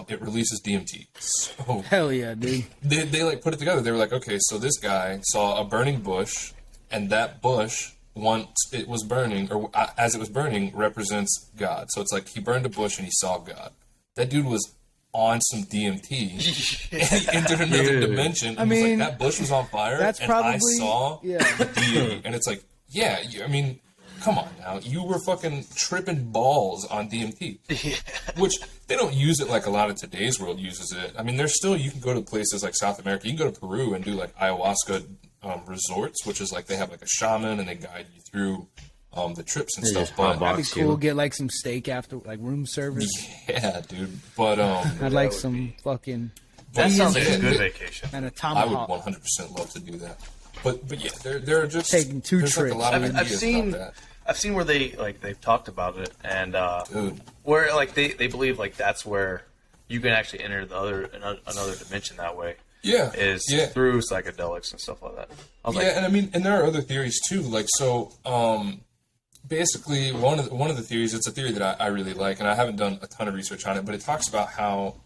it releases DMT. So hell yeah, dude. They like put it together. They were like, okay, so this guy saw a burning bush, and that bush, once it was burning, or as it was burning, represents God. So it's like he burned a bush and he saw God. That dude was on some DMT and he entered another dimension. And was like, that bush was on fire, that's and probably, I saw the deity. And it's like, yeah, I mean, come on now. You were fucking tripping balls on DMT. Yeah. Which, they don't use it like a lot of today's world uses it. I mean, there's still, you can go to places like South America. You can go to Peru and do like ayahuasca resorts, which is like they have like a shaman and they guide you through the trips and stuff. But that'd be cool. Get like some steak after, like room service. Yeah, dude. But I'd like some fucking. That sounds like a good vacation. And a tomahawk. I would 100% love to do that. But yeah, there are just taking two trips. Like a lot of ideas about that. I've seen where they've talked about it, and where like they believe like that's where you can actually enter another dimension that way. Yeah, through psychedelics and stuff like that. And I mean, and there are other theories too. Like so, basically one of the theories. It's a theory that I really like, and I haven't done a ton of research on it, but it talks about how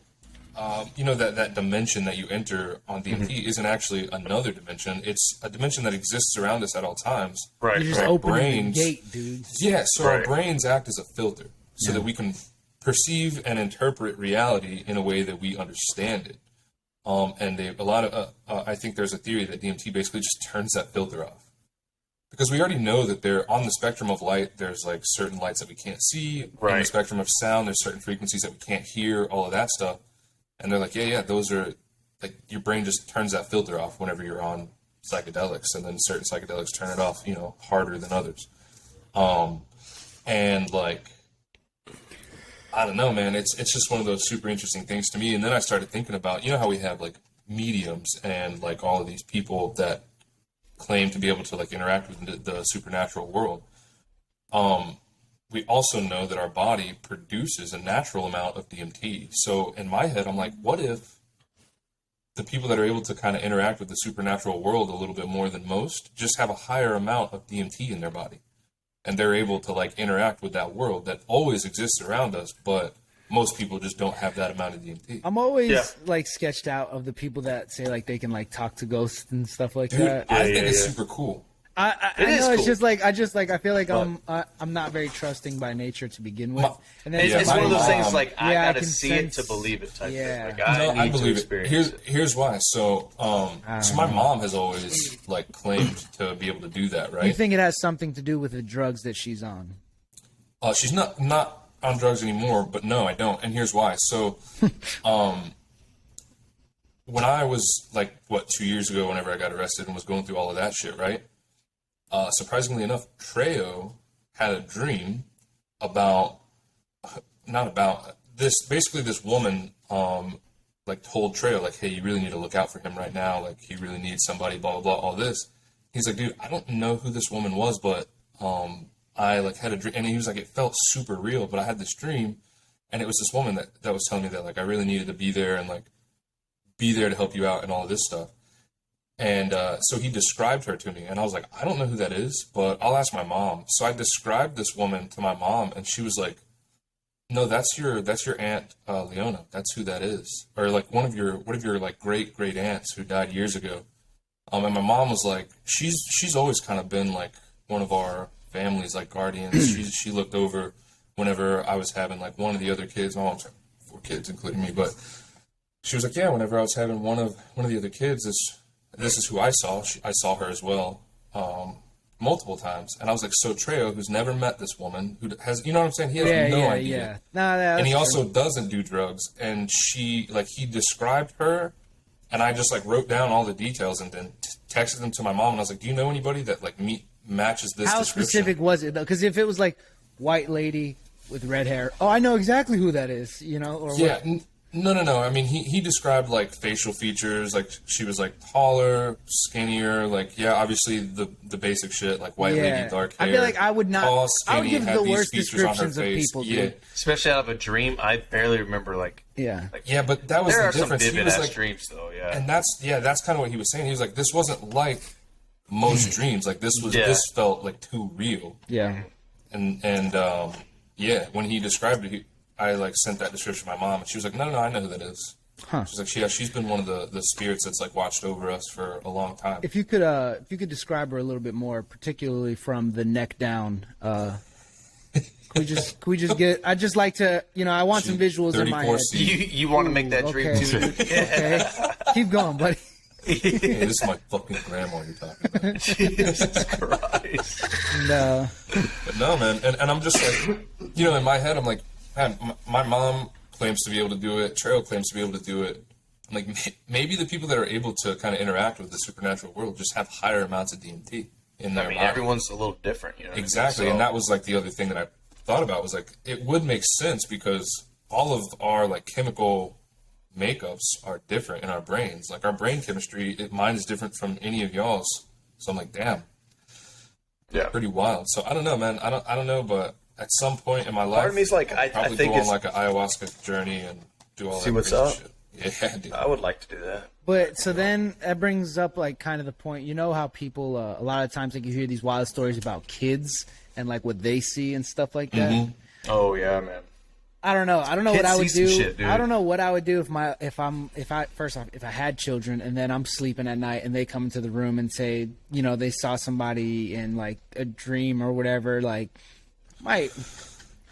that dimension that you enter on DMT isn't actually another dimension. It's a dimension that exists around us at all times. Right. You're just opening the gate, dude. Yeah, so our brains act as a filter so that we can perceive and interpret reality in a way that we understand it. And I think there's a theory that DMT basically just turns that filter off. Because we already know that they're on the spectrum of light, there's like certain lights that we can't see. Right. On the spectrum of sound, there's certain frequencies that we can't hear, all of that stuff. And they're like, yeah, those are, like, your brain just turns that filter off whenever you're on psychedelics. And then certain psychedelics turn it off, you know, harder than others. And like, I don't know, man, it's just one of those super interesting things to me. And then I started thinking about, you know how we have like mediums and like all of these people that claim to be able to like interact with the supernatural world. We also know that our body produces a natural amount of DMT. So in my head, I'm like, what if the people that are able to kind of interact with the supernatural world a little bit more than most just have a higher amount of DMT in their body? And they're able to like interact with that world that always exists around us, but most people just don't have that amount of DMT. I'm always like sketched out of the people that say like they can like talk to ghosts and stuff like that. I think it's super cool. I It is know it's cool. just like I feel like I'm not very trusting by nature to begin with. And then It's one of those things like I I gotta can see it to sense- believe it type yeah. thing. Like I need believe to it. experience it. Here's why. So my mom has always like claimed to be able to do that, right? You think it has something to do with the drugs that she's on? She's not on drugs anymore, but no, I don't. And here's why. So, when I was like, 2 years ago, whenever I got arrested and was going through all of that shit, right? Surprisingly enough, Trejo had a dream about, not about this, basically this woman, like told Trejo, like, hey, you really need to look out for him right now. Like, he really needs somebody, blah, blah, blah, all this. He's like, dude, I don't know who this woman was, but, I like had a dream, and he was like, it felt super real, but I had this dream, and it was this woman that was telling me that like I really needed to be there and like be there to help you out and all of this stuff. And so he described her to me, and I was like, I don't know who that is, but I'll ask my mom. So I described this woman to my mom, and she was like, no, that's your aunt Leona. That's who that is, or like one of your like great aunts who died years ago. And my mom was like, she's always kind of been like one of our families, like guardians. She looked over whenever I was having like one of the other kids. My mom's had 4 kids, including me, but she was like, yeah, whenever I was having one of the other kids, this is who I saw. I saw her as well, multiple times. And I was like, so Trejo, who's never met this woman, who has, you know what I'm saying? He has no idea. Yeah. No, And he also doesn't do drugs. And he described her, and I just like wrote down all the details and then texted them to my mom. And I was like, do you know anybody that like matches this How description? specific was it though? Because if it was like white lady with red hair, oh, I know exactly who that is. You know? Or Yeah. what? No. I mean, he described like facial features, like she was like taller, skinnier, like obviously the basic shit, like white lady, dark hair. I feel like I would not. Tall, I would skinny, give had the these worst features on her descriptions of face. people. Yeah, Dude. Especially out of a dream, I barely remember like Yeah. yeah, but that was there the are some difference. He vivid was ass like, dreams though, yeah. and that's kind of what he was saying. He was like, this wasn't like most dreams. Like this felt like too real. Yeah. And when he described it, I like sent that description to my mom, and she was like, no, I know who that is. Huh. She's like, she's been one of the spirits that's like watched over us for a long time. If you could describe her a little bit more, particularly from the neck down, could we just get? I just like to, I want some visuals in my 34 head. C. You want to make that dream Okay. too? Okay, keep going, buddy. Hey, this is my fucking grandma you're talking about. Jesus Christ. And, But no, man. And I'm just like, in my head, I'm like, man, my mom claims to be able to do it. Trail claims to be able to do it. I'm like, maybe the people that are able to kind of interact with the supernatural world just have higher amounts of DMT in their I mean, body. everyone's a little different, you know. Exactly. So, And that was like the other thing that I thought about was like, it would make sense because all of our like chemical makeups are different in our brains. Like our brain chemistry, mine is different from any of y'all's. So I'm like, damn, yeah. pretty wild. So I don't know, man. I don't know, but at some point in my life, Part of me's like, I'll I probably think go on it's. like an ayahuasca journey and do all See that what's crazy up? shit. Yeah, dude. I would like to do that. But so then that brings up like kind of the point. You know how people a lot of times like you hear these wild stories about kids and like what they see and stuff like that. Oh yeah, man. I don't know what Kids I would see do. some shit, dude. I don't know what I would do if I had children and then I'm sleeping at night and they come into the room and say, they saw somebody in like a dream or whatever. Like,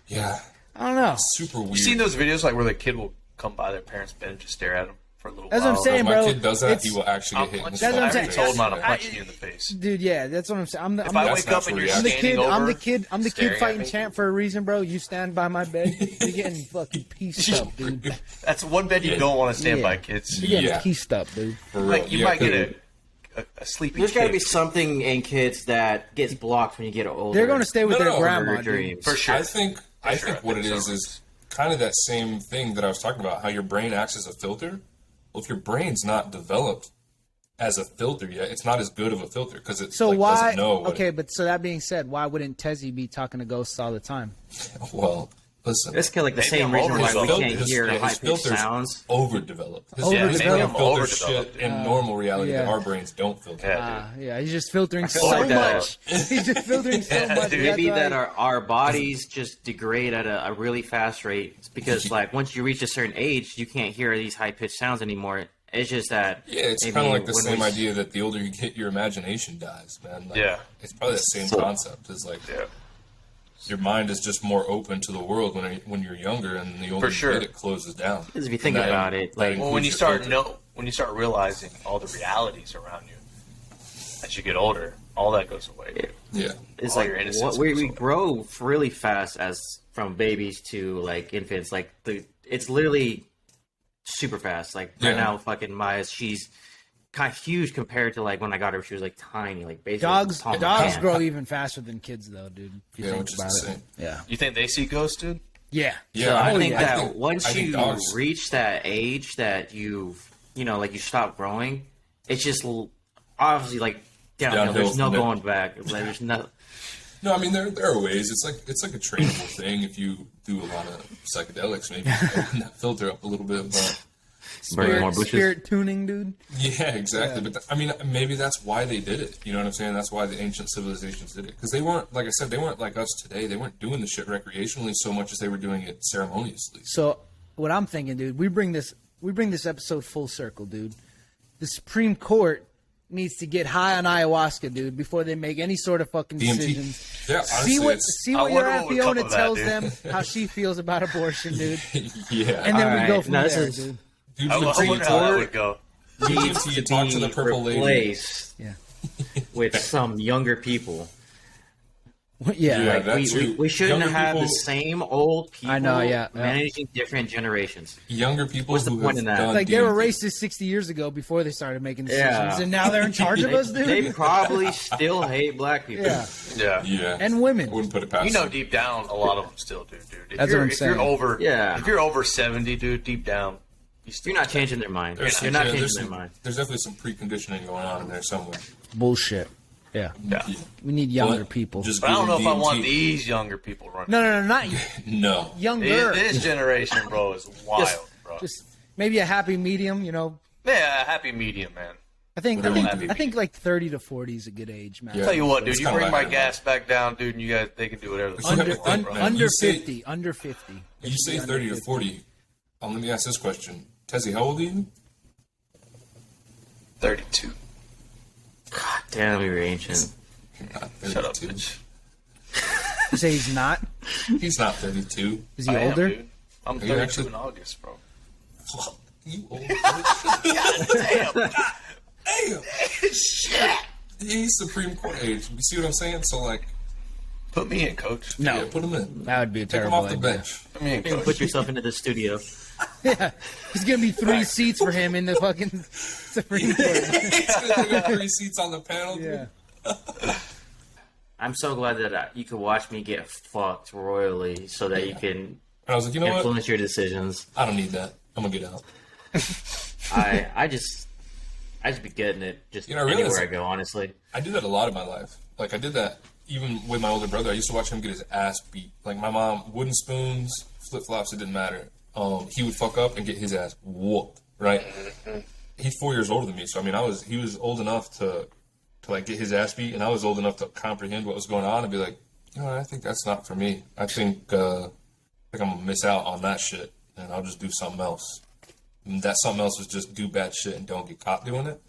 Yeah, I don't know. super weird. You seen those videos like where the kid will come by their parents' bed and just stare at them for a little That's while. what I'm saying, If my bro. kid does that, It's- he will actually I'll get hit in the punch That's you. what I'm I saying. already told him I'm I- punching you in the face. Dude, yeah, that's what I'm saying. I'm the, If I'm I the, wake up and you're I'm I'm the standing kid. over, I'm the kid staring at fighting me, champ for a reason, bro. You stand by my bed, you're getting fucking pieced up, dude. That's one bed you don't want to stand Yeah. by, kids. You're getting Yeah. pieced up, dude. For real. Like, you Yeah, might 'cause- get a sleepy There's got to kid. be something in kids that gets blocked when you get older. They're going to stay with No, their no, grandma, your dude. dreams. For sure. I think sure, what I it think is so. is kind of that same thing that I was talking about. How your brain acts as a filter. Well, if your brain's not developed as a filter yet, it's not as good of a filter because it So like, why? doesn't know. What Okay, but so that being said, why wouldn't Tezzy be talking to ghosts all the time? Well, listen. That's kind of like the Maybe same I'm reason why we overdeveloped. can't hear his high pitched filter's sounds. overdeveloped. His Overdeveloped? his brain Maybe I'm filters overdeveloped. shit in normal reality that yeah. our brains don't filter. Yeah, dude. Yeah, he's just filtering feel so like that. much. He's just filtering so Yeah, much. dude. That's Maybe why- that our bodies just degrade at a really fast rate. It's because like once you reach a certain age, you can't hear these high pitched sounds anymore. It's just that Yeah, it's maybe kind of like the when same we- idea that the older you get, your imagination dies, man. Like, Yeah. it's probably the same concept. It's like Yeah. your mind is just more open to the world when you're younger, and the older For sure. you get, it closes down. Because if you think And that- about it, that like Well, when includes you your start filter. when you start realizing all the realities around you as you get older, all that goes away. Yeah. it's all like your innocence we goes away. grow really fast as from babies to like infants. Like it's literally super fast. Like right Yeah. now, fucking Maya, she's kind of huge compared to like when I got her. She was like tiny, like basically Dogs the palm of my hand. grow even faster than kids, though, dude. If you Yeah, think which is about it. insane. Yeah. You think they see ghosts, dude? Yeah. Yeah, So I think I that think- once I think you dogs- reach that age that like you stop growing, it's just obviously like downhill. Downhill There's no from there. going back. Like, there's no. No, I mean there are ways. It's like a trainable thing. If you do a lot of psychedelics, maybe open that filter up a little bit. But Burn more bushes. Spirit tuning, dude. yeah, exactly. But I mean, maybe that's why they did it. You know what I'm saying? That's why the ancient civilizations did it, because they weren't, like I said, they weren't like us today. They weren't doing the shit recreationally so much as they were doing it ceremoniously. So what I'm thinking, dude, we bring this episode full circle, dude. The Supreme Court needs to get high on ayahuasca, dude, before they make any sort of fucking DMT. decisions. Yeah, honestly, See I what your wonder what would come Fiona of that, tells dude. them how she feels about abortion, dude. Yeah. And then we Alright, go from no, this there, is- dude. Dude, I until wonder you how that talk- would go. Needs until to you talk to the be purple lady. replaced Yeah. with some younger people. Yeah. Yeah. Like that we too. shouldn't Younger have the people- same old people I know, yeah. managing different generations. Younger people What's the who point have in that? done Like they were DMT. racist 60 years ago before they started making decisions, Yeah. and now they're in charge of us, dude. They probably still hate black people. Yeah. Yeah. Yeah. And women. I wouldn't put it past You know, them. deep down, a lot of them still do, dude. If That's you're, what I'm if saying. You're over, Yeah. If you're over 70, dude, deep down, You're not changing their mind. There's You're not yeah, changing there's their some- mind. There's definitely some preconditioning going on in there somewhere. Bullshit. Yeah. Yeah. We need younger But people. Just But I don't know giving if I want DMT. these younger people running. No, not No. younger. This generation, bro, is wild, bro. Just maybe a happy medium, you know. Yeah, happy medium, man. I think Whatever happy I think like 30 to 40 is a good age, man. Yeah. Tell you what, dude, It's you kinda bring like my that, gas back down, dude, and you guys, they can do whatever the fuck Under they want, bro. man. under You say- 50, under 50. It You should say be under 30 to 50. 40. Let me ask this question. Tezzy, how old are you? 32. Damn, you're ancient. You're not Shut up, 32. bitch. You say he's not? He's not 32. Is he I am, older? dude. I'm you 32 actually- in August, bro. Fuck, you old bitch. Damn. Damn. Shit. He's Supreme Court age. You see what I'm saying? So, like, Put me in, coach. No. yeah, put him in. That would be a Take him terrible off the idea. bench. Put me in, You can coach. put yourself into the studio. Yeah. There's going to be 3 seats for him in the fucking Supreme Court. He's gonna get 3 seats on the panel. dude. Yeah. I'm so glad that you could watch me get fucked royally so that you can And I was like, you know what? influence your decisions. I don't need that. I'm gonna get out. I just be getting it just You know, I realize- anywhere I go, honestly. I do that a lot in my life. Like, I did that even with my older brother. I used to watch him get his ass beat. Like, my mom, wooden spoons, flip flops, it didn't matter. He would fuck up and get his ass whooped, right? He's 4 years older than me, so I mean, he was old enough to like get his ass beat, and I was old enough to comprehend what was going on and be like, you know, I think that's not for me. I think I'm gonna miss out on that shit, and I'll just do something else. And that something else was just do bad shit and don't get caught doing it.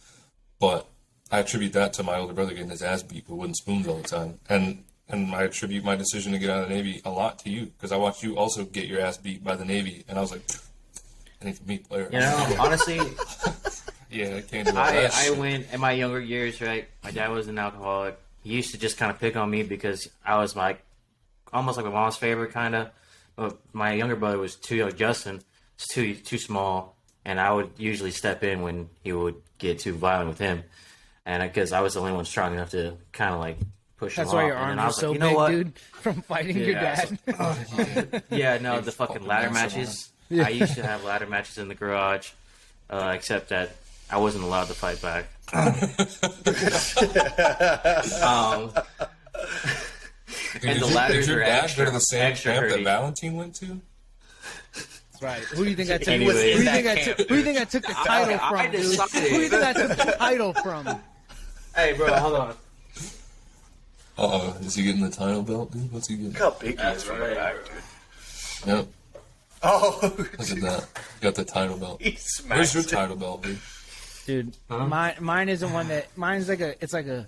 But I attribute that to my older brother getting his ass beat with wooden spoons all the time, and I attribute my decision to get out of the Navy a lot to you, because I watched you also get your ass beat by the Navy, and I was like, any meat player. You know, honestly, Yeah, I can't do all that I shit. went in my younger years, right? My dad was an alcoholic. He used to just kind of pick on me because I was like almost like my mom's favorite, kind of. But my younger brother was too young. Justin was too small, and I would usually step in when he would get too violent with him, and because I was the only one strong enough to kind of like push That's him why off. your And then arms I are was so like, you know big, what? dude, from fighting your Yeah, dad. Yeah, no, the fucking fucking ladder massive matches. I used to have ladder matches in the garage, except that I wasn't allowed to fight back. And the ladders did your are dad extra, go to the same extra camp that herdy. Valentine went to? Right. Who do you think I took? Anyways. Who do you That think I camp, took? Who do you think I took the title I from, dude? decided- Who do you think I took the title from? Hey, bro, hold on. Uh-oh, is he getting the title belt, dude? What's he getting? Look how big he is from the back, dude. Yep, Oh, look at that. Got the title belt. he Where's smashed your it. title belt, dude? Dude, mine isn't one that. Mine's like a. It's like an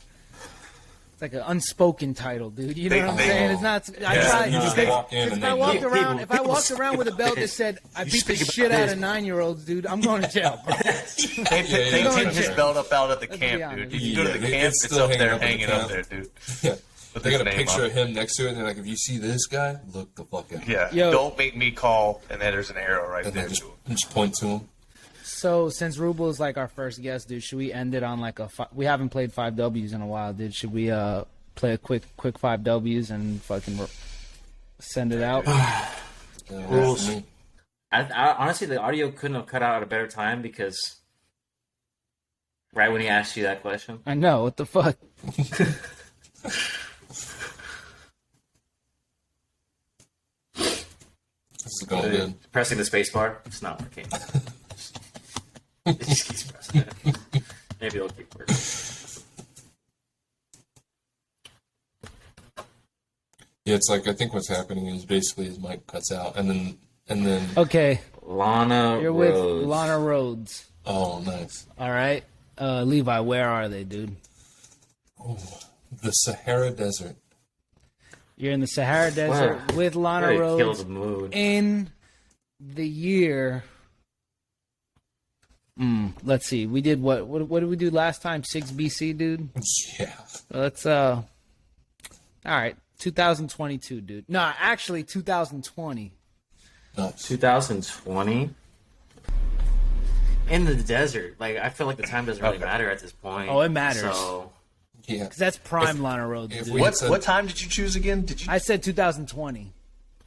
unspoken title, dude. You know what I'm They- saying? It's not. I Yeah, try, You just if walk in and I then walked you- around, if I people walked around with a belt that said I beat the speak shit about out this. of 9-year-olds, dude, I'm going to jail, bro. They yeah, pinned that's his fair. belt up out at the be camp, honest. dude. If you go to the Yeah, camp, it's it's still up there hanging hanging up up in there, the dude. Yeah. With They his got a name picture on of him next to it, and they're like, if you see this guy, look the fuck out. Yeah. Yo. Don't make me call, and then there's an arrow right And there. then just, to him. just point to him. So since Ruble is like our first guest, dude, should we end it on like a? We haven't played 5Ws in a while, dude. Should we play a quick 5Ws and fucking send it out? Rules. For me. I honestly, the audio couldn't have cut out at a better time because right when he asked you that question. I know what the fuck. This is going good. Pressing the space bar, it's not working. It just keeps pressing it. Maybe it'll keep working. Yeah, it's like I think what's happening is basically his mic cuts out, and then Okay, Lana you're Rhodes. with Lana Rhodes. oh, nice. All right, Levi, where are they, dude? Oh, the Sahara Desert. You're in the Sahara Desert Wow. with Lana Really kills Rhodes the mood. in the year. Let's see. We did what did we do last time? 6 BC, dude. Yeah. Let's all right, 2022, dude. No, actually 2020. Nuts. 2020 in the desert. Like I feel like the time doesn't really matter at this point. Oh, it matters. So Yeah. 'Cause that's prime Lana Rhodes, if dude. we- What time did you choose again? Did you? I said 2020.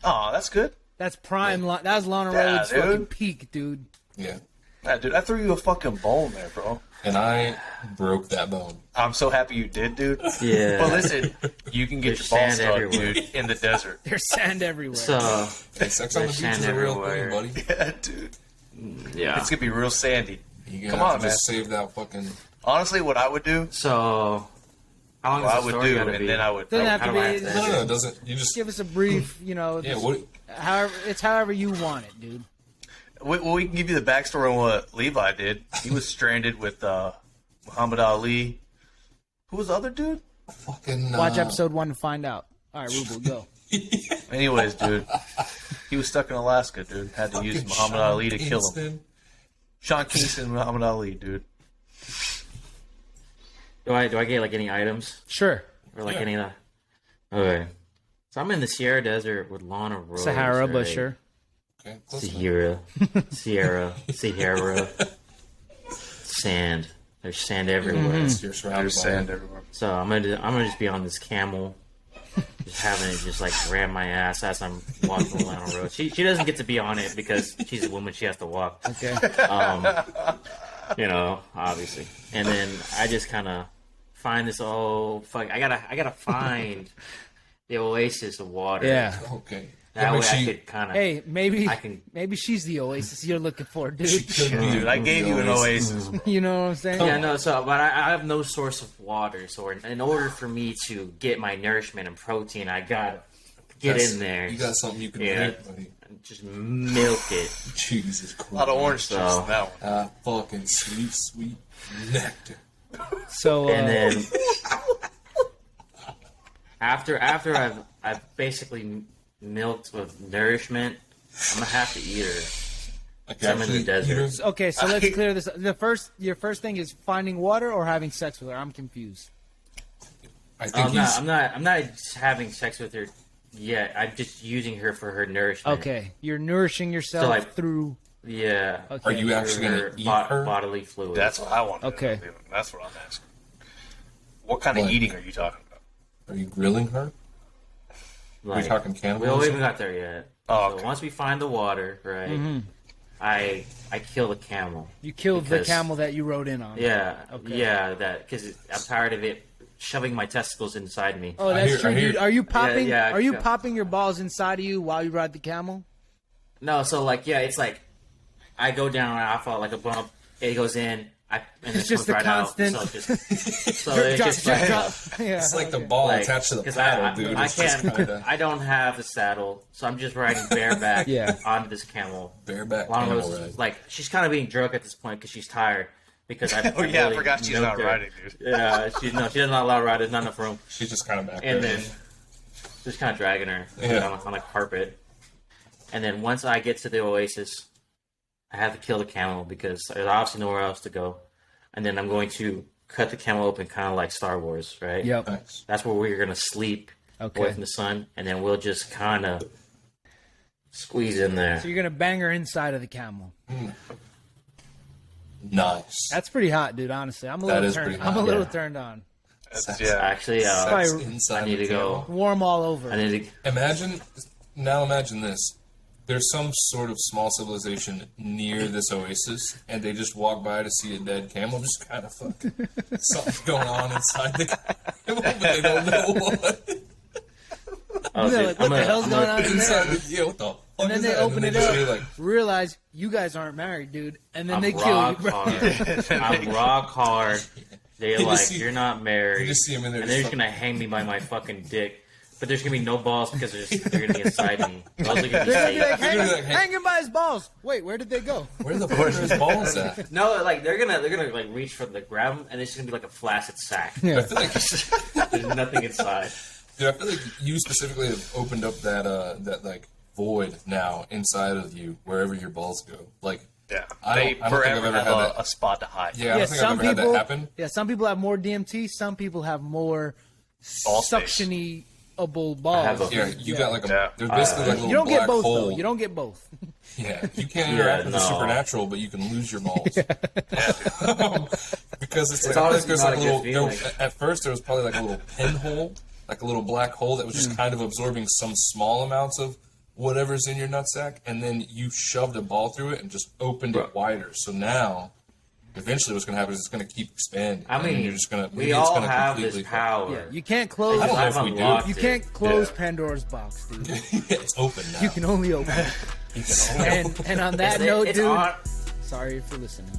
Oh, that's good. That's prime. That was Lana Yeah, Rhodes' dude. fucking peak, dude. Yeah. Yeah, dude, I threw you a fucking bone there, bro. And I broke that bone. I'm so happy you did, dude. yeah. But listen, you can get There's your balls sand stuck, everywhere. dude, in the desert. There's sand everywhere. So Hey, sex on the beach sand is a real thing, everywhere. buddy. Yeah, dude. yeah. It's gonna be real sandy. You Come gotta on, just save that fucking. Honestly, what I would do, So how long what I does the would story do, gotta and be? then I would. Doesn't have How to do I be. have to No, edit no, it doesn't. You just. Give us a brief, Yeah. What? however you want it, dude. We can give you the backstory on what Levi did. He was stranded with Muhammad Ali. Who was the other dude? Fucking. Watch episode 1 to find out. All right, Ruble, go. Anyways, dude, he was stuck in Alaska, dude. Had to use Muhammad Ali to kill him. Sean Kingston, Muhammad Ali, dude. Do I get like any items Sure. or like any of that? Okay. So I'm in the Sierra Desert with Lana Rhodes. Sahara, right? but sure. Okay, close enough. Sierra, sand. There's sand everywhere. You're surrounded There's by sand it. everywhere. So I'm gonna just be on this camel, just having it just like grab my ass as I'm walking along the road. She doesn't get to be on it because she's a woman. She has to walk. Okay. You know, obviously. And then I just kind of find this. Oh fuck! I gotta find the oasis of water. Yeah. Okay. That but way I she- could kind of. Hey, maybe I can- maybe she's the oasis you're looking for, dude. Dude, I gave you an oasis. You know what I'm saying? Yeah, no. So, but I have no source of water. So, in order for me to get my nourishment and protein, I gotta get That's- in there. You got something you can Yeah. drink, buddy. Just milk it. Jesus A lot of Christ. orange juice So- in that one. Fucking sweet nectar. So And then after I've basically milked with nourishment, I'm gonna have to eat her. Like I'm in the desert. Okay, so let's clear this. Your first thing is finding water or having sex with her. I'm confused. I think I'm not having sex with her yet. I'm just using her for her nourishment. Okay, you're nourishing yourself through. Yeah. Okay. Are you actually going to eat her? Bodily fluid. That's what I want. Okay. That's what I'm asking. What kind of eating are you talking about? Are you grilling her? Are we talking We cannibalism? don't even got there yet. Oh, okay. So once we find the water, right? Mm-hmm. I kill the camel. You killed the camel that you rode in on. Yeah. Okay. Yeah. That because I'm tired of it shoving my testicles inside me. Oh, that's true, dude. Are you popping? Yeah, are you popping your balls inside of you while you ride the camel? No. So it's like I go down, I fall like a bump. It goes in. And It's just the constant. Out, so it's just drop. Yeah. It's like the ball attached to the paddle, dude. I It's just can't. kinda I don't have the saddle, so I'm just riding bareback onto this camel. bareback Long camel nose, ride. like she's kind of being drunk at this point because she's tired. Because I Oh yeah, I forgot she's not riding, dude. Yeah, she does not allow ride. There's not enough room. She's just kind of back And there. then just kind of dragging her on a carpet. And then once I get to the oasis, I have to kill the camel because there's obviously nowhere else to go. And then I'm going to cut the camel open, kind of like Star Wars, right? Yep. Nice. That's where we're going to sleep away from the sun, and then we'll just kind of squeeze in there. So you're gonna bang her inside of the camel. Nice. That's pretty hot, dude. Honestly, I'm a That little is turned. pretty I'm a hot, little yeah. turned on. Actually, Sex Probably- inside I need the to go. camel. Warm all over. I need to. Imagine this. There's some sort of small civilization near this oasis, and they just walk by to see a dead camel. Just kind of something's going on inside the camel, but they don't know what. Oh, They're dude, like, what the hell's going on in Inside there? the, what the fuck And then is they that? open and it then up, they just be like, realize you guys aren't married, dude, and then I'm they kill rock you. Bro. hard. I'm rock hard. They're You like, just see- you're not married. you just see 'em in there and just they're just fucking- gonna hang me by my fucking dick. But there's gonna be no balls because they're gonna be inside me. Those are gonna be They're gonna be like, safe. They're gonna be like, hey- hanging by his balls. Wait, where did they go? where the fuck are his balls at? No, like they're gonna like reach for the grab them, and it's gonna be like a flaccid sack. I feel like, There's nothing inside. dude, I feel like you specifically have opened up that like void now inside of you, wherever your balls go. Like, Yeah, I they don't think I've forever ever have had that. a spot to hide. yeah, I don't think I've some ever had people. that happen. Yeah, some people have more DMT. Some people have more Ball space. suctionable have balls. a- Yeah, you got like a. Yeah. There's basically like a little You don't black get both hole. though. You don't get both. Yeah, you can't interact with the no. supernatural, but you can lose your balls. Because it's like, honestly there's not like a a little. good feeling. At first, there was probably like a little pinhole, like a little black hole that was just kind of absorbing some small amounts of whatever's in your nutsack, and then you shoved a ball through it and just opened it wider. So now, eventually, what's going to happen is it's going to keep expanding. I and then mean, you're just going to. we all have this power. Yeah, you can't close. I don't know I've if we do. unlocked You it. can't close Yeah. Pandora's box, dude. It's open now. You can only open it. You can only And on that note, It's dude. on. Sorry for listening.